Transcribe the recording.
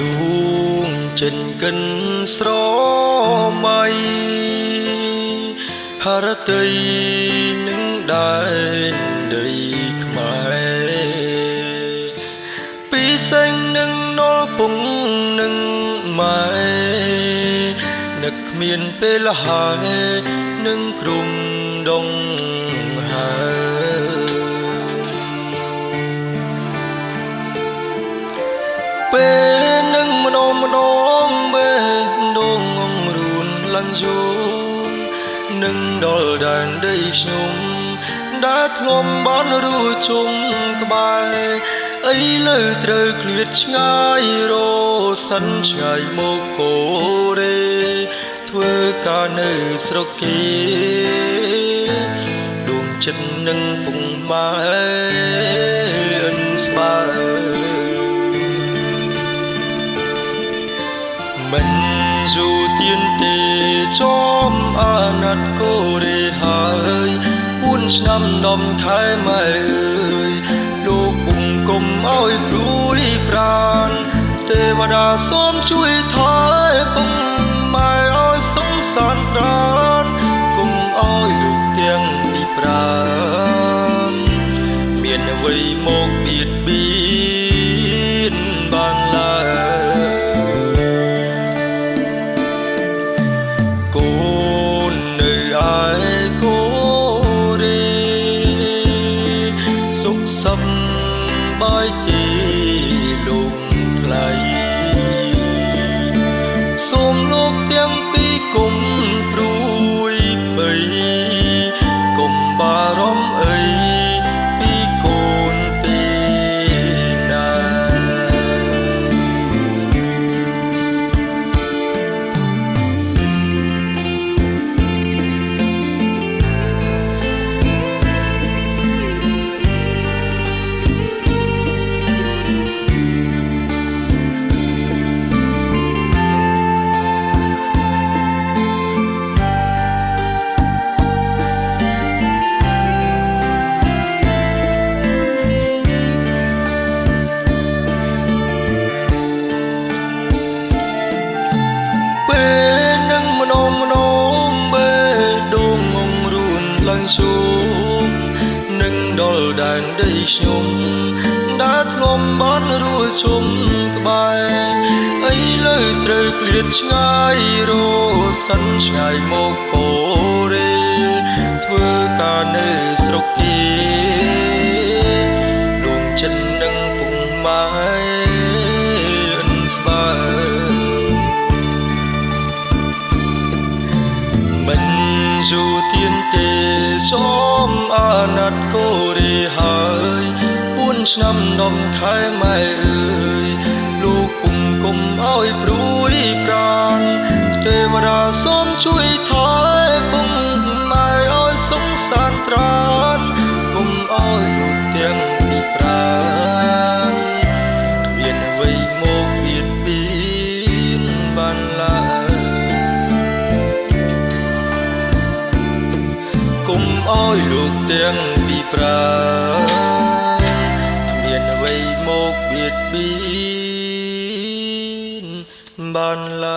ដួងចិត្តកិនស្រមៃហរតីនឹងដែរដីខ្មែរពីសេងនឹងនល់ពុងនឹងម៉ែនឹកគ្មានពេលហើយនឹងគ្រុំដងហើយពេលនឹងម្ដងបេះដូងងរួនឡើងយូរនឹងដល់ដែនដីខ្ញុំដែលធ្ងំបានរួចជុំក្បែរអីលើត្រូវឃ្លាតឆ្ងាយរសិនឆ្ងាយមកកូរ៉េធ្វើការនៅស្រុកគេដួងចិត្តនឹងពុងម៉ែអិនស្បើមិនយូរទៀនទេចំអាណត្តិកូរ៉េហើយ4ឆ្នាំដំខែម៉ែអើយលោកពុំគុំឲ្យព្រួយប្រានទេវតាសូមជួយថែពុំម៉ែឲ្យសង្សារប្រានគុំឲ្យលោកទាំងទីប្រានមានអ្វីមកបៀតបៀនបានឡើយកូននៅឯកូរ៉េសុខសប្បាយទេលោកថ្លៃសូមលោកទាំងពីរគុំព្រួយបីគុំបារម្ភអីពីកូនពេលណានឹងដល់ដែនដីខ្ញុំដែលធ្លំបានរួចជុំក្បែរអីលើត្រូវឃ្លាតឆ្ងាយរសិនឆ្ងាយមកកូរ៉េធ្វើការនៅស្រុកគេដួងចិត្តនឹងពុំម៉ែអិនស្បើមិនយូរទៀនទេចំអាណត្តិកូរ៉េហើយ4ឆ្នាំដំខែម៉ែអើយលោកពុំគុំឲ្យព្រួយប្រានទេវតាសូមជួយថែពុំម៉ែឲ្យសង្សារត្រានគុំឲ្យលោកទាំងពីប្រានគ្មានអ្វីមកបៀតបៀនបានឡើយគុំឲ្យលោកទាំងពីប្រានគ្មានអ្វីមកបៀតបៀនបានឡើ